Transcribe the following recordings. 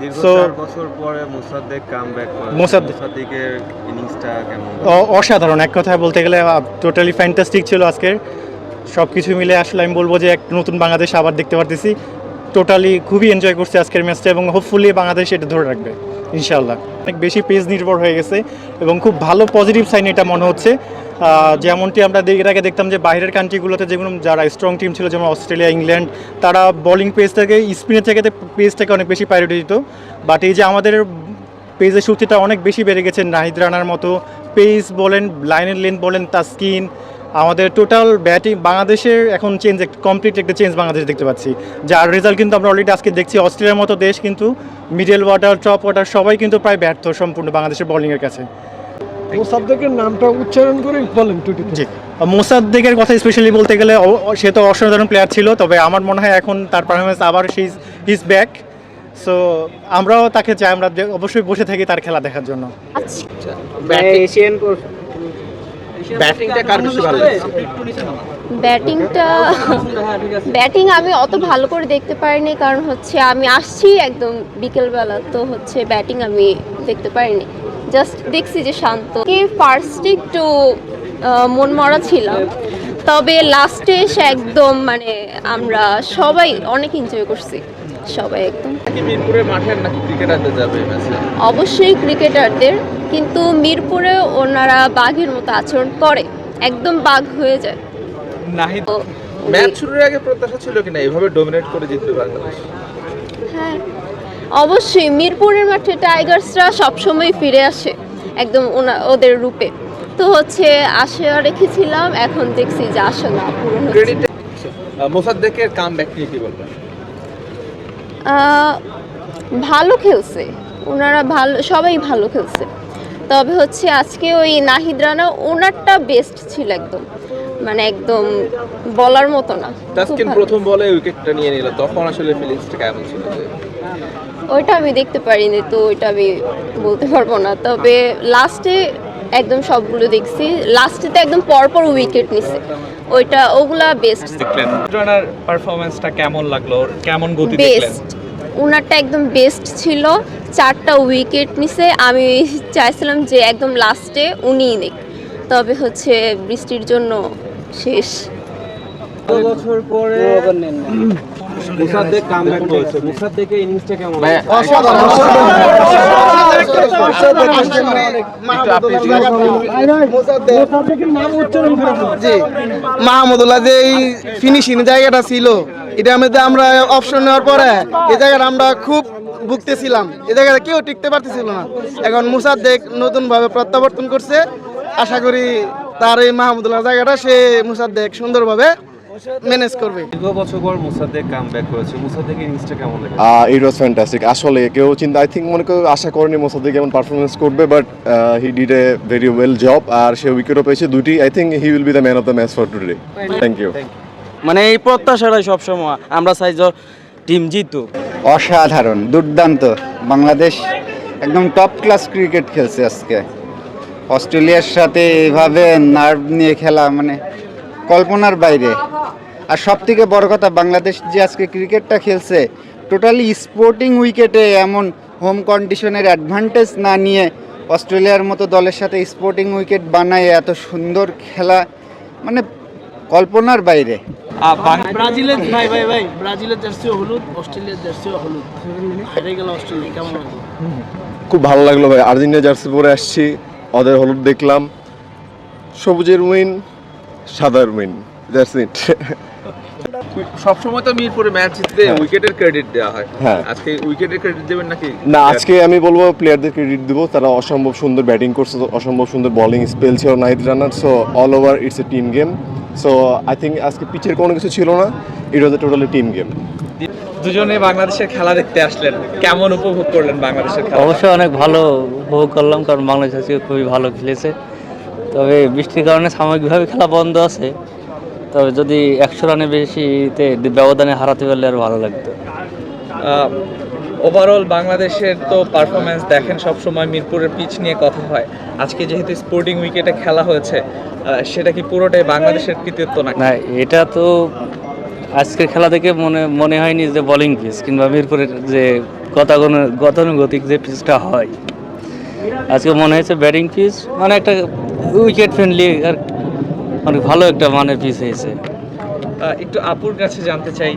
দীর্ঘ সো 4 বছর পরে মোসাদ্দেক কামব্যাক করেছে। মোসাদ্দেকের ইনিংসটা কেমন? অসাধারণ, এক কথায় বলতে গেলে টোটালি ফ্যান্টাস্টিক ছিল আজকের সব কিছু মিলে। আসলে আমি বলবো যে এক নতুন বাংলাদেশ আবার দেখতে পারতেছি। টোটালি খুবই এনজয় করছে আজকের ম্যাচটা এবং হোপফুলি বাংলাদেশ এটা ধরে রাখবে ইনশাআল্লাহ। অনেক বেশি পেজ নির্ভর হয়ে গেছে এবং খুব ভালো পজিটিভ সাইন এটা মনে হচ্ছে। যেমনটি আমরা এর আগে দেখতাম যে বাইরের কান্ট্রিগুলোতে যেগুলো যারা স্ট্রং টিম ছিল যেমন অস্ট্রেলিয়া, ইংল্যান্ড, তারা বোলিং পেজ থেকে স্পিনের থেকে পেজটাকে অনেক বেশি প্রায়োরিটি দিত। বাট এই যে আমাদের পেজের শক্তিটা অনেক বেশি বেড়ে গেছে। নাহিদ রানার মতো পেস বলেন, লাইনের লেন্থ বলেন, তাসকিন, আমাদের টোটাল ব্যাটিং বাংলাদেশের এখন চেঞ্জ, কমপ্লিট একটা চেঞ্জ বাংলাদেশ দেখতে পাচ্ছি। যার রেজাল্ট কিন্তু আমরা অলরেডি আজকে দেখছি। অস্ট্রেলিয়ার মতো দেশ কিন্তু মিডল অর্ডার, টপ অর্ডার সবাই কিন্তু প্রায় ব্যর্থ সম্পূর্ণ বাংলাদেশের বোলিংয়ের কাছে। মোসাদ্দেকের নামটা উচ্চারণ করে বলেন টুটি। জি, মোসাদ্দেকের কথা স্পেশালি বলতে গেলে সে তো অসাধারণ প্লেয়ার ছিল, তবে আমার মনে হয় এখন তার পারফরমেন্স আবার হিজ ব্যাক। সো আমরাও তাকে চাই, আমরা অবশ্যই বসে থাকি তার খেলা দেখার জন্য। ব্যাটিংটা কার বেশি ভালো লাগছে? ব্যাটিং আমি অত ভালো করে দেখতে পারিনি, কারণ হচ্ছে আমি আসছি একদম বিকেলবেলা, তো হচ্ছে ব্যাটিং আমি দেখতে পারিনি। জাস্ট দেখছি যে শান্ত ফার্স্টে একটু মন মরা ছিলাম, তবে লাস্টে এসে একদম মানে আমরা সবাই অনেক এনজয় করছি, সবাই একদম। মিরপুরের মাঠের নাকি ক্রিকেটারদের যাবে এই ম্যাচে? অবশ্যই ক্রিকেটারদের, কিন্তু মিরপুরে ওনারা বাঘের মতো আচরণ করে, একদম বাঘ হয়ে যায়। নাহিদ তো ম্যাচ শুরুর আগে প্রত্যাশা ছিল কিনা এভাবে ডমিনেট করে জিতবে বাংলাদেশ? হ্যাঁ, অবশ্যই মিরপুরের মাঠে টাইগার্সরা সবসময় ফিরে আসে একদম ওদের রূপে, তো হচ্ছে আশা রেখেছিলাম, এখন দেখছি যে আশা না পূরণ হচ্ছে। ক্রেডিট মোসাদ্দেকের কামব্যাক নিয়ে কি বলবেন? ভালো খেলছে ওনারা, ভালো সবাই ভালো খেলছে, তবে হচ্ছে আজকে ওই নাহিদ রানা ওনারটা বেস্ট ছিল একদম, মানে একদম বলার মতো না। তাসকিন প্রথম বলে উইকেটটা নিয়ে নিল, তখন আসলে ফিলিংসটা কেমন ছিল? ওইটা আমি দেখতে পারিনি, তো ওইটা আমি বলতে পারবো না, তবে লাস্টে একদম সবগুলো দেখছি, লাস্টে তো একদম পরপর উইকেট নিছে, ওগুলা বেস্ট। দেখলেন রানার পারফরম্যান্সটা কেমন লাগলো, কেমন গতি দেখলেন? বেস্ট, ওনারটা একদম বেস্ট ছিল, 4টা উইকেট নিছে। আমি চাইছিলাম যে একদম লাস্টে উনিই নেক, তবে হচ্ছে বৃষ্টির জন্য শেষ। বছর পরে মোসাদ্দেক কামব্যাক করেছে। মোসাদ্দেকের ইনিংসটা কেমন? জি, মাহমুদুল্লাহ যে এই ফিনিশিং জায়গাটা ছিল, এটার মধ্যে আমরা অপশন নেওয়ার পরে এই জায়গাটা আমরা খুব ভুগতেছিলাম, এই জায়গাটা কেউ টিকতে পারতেছিল না। এখন মোসাদ্দেক নতুন ভাবে প্রত্যাবর্তন করছে, আশা করি তার এই মাহমুদুল্লাহ জায়গাটা সে মোসাদ্দেক সুন্দরভাবে ম্যানেজ করবে। দীর্ঘ বছর পর মোসাদ্দেক কামব্যাক করেছে। মোসাদ্দেকের ইনিংসটা কেমন লাগে? ইট ওয়াজ ফ্যান্টাস্টিক। আসলে কেউ আই থিঙ্ক মনে কেউ আশা করেনি মোসাদ্দেক এমন পারফরমেন্স করবে, but he did a very well job. আর সে উইকেটও পেয়েছে দুটি। I think he will be the man of the match for today. Thank you. মানে এই প্রত্যাশাটাই সবসময় আমরা চাই যে টিম জিতুক। অসাধারণ, দুর্দান্ত। বাংলাদেশ একদম টপ ক্লাস ক্রিকেট খেলছে আজকে। অস্ট্রেলিয়ার সাথে এভাবে নার্ভ নিয়ে খেলা মানে কল্পনার বাইরে। আর সব থেকে বড় কথা, বাংলাদেশ যে আজকে ক্রিকেটটা খেলছে টোটালি স্পোর্টিং উইকেটে, এমন হোম কন্ডিশনের অ্যাডভান্টেজ না নিয়ে অস্ট্রেলিয়ার মতো দলের সাথে স্পোর্টিং উইকেট বানায় এত সুন্দর খেলা, মানে কল্পনার বাইরে। ব্রাজিলের ব্রাজিলের জার্সিও হলুদ, অস্ট্রেলিয়ার জার্সিও হলুদ, হেরে গেল অস্ট্রেলিয়া, কেমন লাগলো? খুব ভালো লাগলো ভাই। আর্জেন্টিনা জার্সি পরে আসছি, ওদের হলুদ দেখলাম, সবুজের উইন, সাদার উইন, দ্যাটস ইট। সবসময় তো মিরপুরে ম্যাচ জিততে উইকেটের ক্রেডিট দেওয়া হয়, হ্যাঁ আজকে উইকেটের ক্রেডিট দেবেন নাকি? না, আজকে আমি বলবো প্লেয়ারদের ক্রেডিট দেবো। তারা অসম্ভব সুন্দর ব্যাটিং করছে, অসম্ভব সুন্দর বোলিং স্পেল ছিল নাহিদ রানার। So all over it's a team game. So I think আজকে পিচের কোনো কিছু ছিল না, it was a totally team game. দুজনে বাংলাদেশের খেলা দেখতে আসলেন, কেমন উপভোগ করলেন বাংলাদেশের খেলা? অবশ্যই অনেক ভালো উপভোগ করলাম, কারণ বাংলাদেশ আজকে খুবই ভালো খেলেছে। তবে বৃষ্টির কারণে সাময়িকভাবে খেলা বন্ধ আছে, তবে যদি 100 রানের বেশিতে ব্যবধানে হারাতে পারলে আরও ভালো লাগতো। ওভারঅল বাংলাদেশের তো পারফরমেন্স দেখেন সব সময়, মিরপুরের পিচ নিয়ে কথা হয়। আজকে যেহেতু স্পোর্টিং উইকেটে খেলা হয়েছে, সেটা কি পুরোটাই বাংলাদেশের কৃতিত্ব না? না, এটা তো আজকের খেলা থেকে মনে হয়নি যে বোলিং পিচ কিংবা মিরপুরের যে গতানুগতিক যে পিচটা হয়, আজকে মনে হয়েছে ব্যাটিং পিচ মানে একটা উইকেট ফ্রেন্ডলি আর অনেক ভালো একটা মানের পিচ হয়েছে। একটু আপুর কাছে জানতে চাই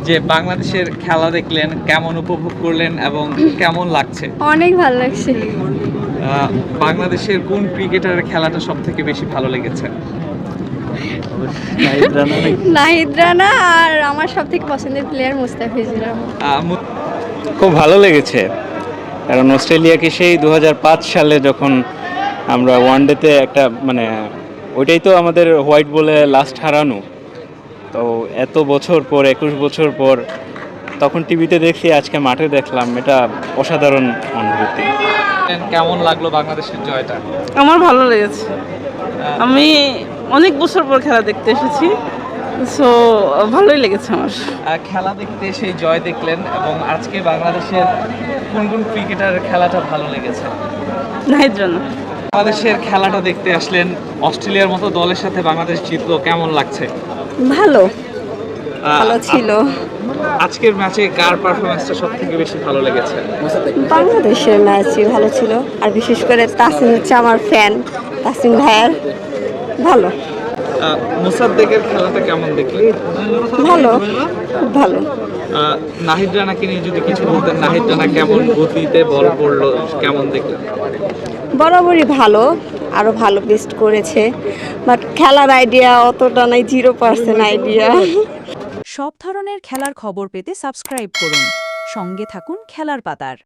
যে বাংলাদেশের খেলা দেখলেন, কেমন উপভোগ করলেন এবং কেমন লাগছে? অনেক ভালো লাগছে। বাংলাদেশের কোন ক্রিকেটারের খেলাটা সব থেকে বেশি ভালো লেগেছে? নাহিদ রানা আর আমার সব থেকে পছন্দের প্লেয়ার মুস্তাফিজুর রহমান। খুব ভালো লেগেছে, কারণ অস্ট্রেলিয়াকে সেই 2005 সালে যখন আমরা ওয়ানডেতে একটা মানে ওইটাই তো আমাদের হোয়াইট বলে লাস্ট হারানো, তো এত বছর পর 21 বছর পর তখন টিভিতে দেখি, আজকে মাঠে দেখলাম, এটা অসাধারণ অনুভূতি। কেমন লাগলো বাংলাদেশের জয়টা? আমার ভালো লেগেছে, আমি অনেক বছর পর খেলা দেখতে এসেছি, সো ভালোই লেগেছে আমার। খেলা দেখতে সেই জয় দেখলেন এবং আজকে বাংলাদেশের কোন কোন ক্রিকেটারের খেলাটা ভালো লেগেছে? নাহিদ রানা। বাংলাদেশের খেলাটা দেখতে আসলেন, অস্ট্রেলিয়ার মতো দলের সাথে বাংলাদেশ জিতলো, কেমন লাগছে? ভালো ছিল। আজকের ম্যাচে কার পারফরমেন্সটা সব থেকে বেশি ভালো লেগেছে? বাংলাদেশের ম্যাচই ভালো ছিল, আর বিশেষ করে তাসিম হচ্ছে আমার ফ্যান, তাসিম ভাইয়ার ভালো। মুসাদ্দেকের খেলাটা কেমন দেখলি? ভালো, খুব ভালো। নাহিদ রানাকে নিয়ে যদি কিছু বলতেন, নাহিদ রানা কেমন গতিতে বল করলো, কেমন দেখলেন? বরাবরই ভালো, আরো ভালো বেস্ট করেছে, বাট খেলার আইডিয়া অতটা নাই, 0% আইডিয়া। সব ধরনের খেলার খবর পেতে সাবস্ক্রাইব করুন, সঙ্গে থাকুন খেলার পাতার।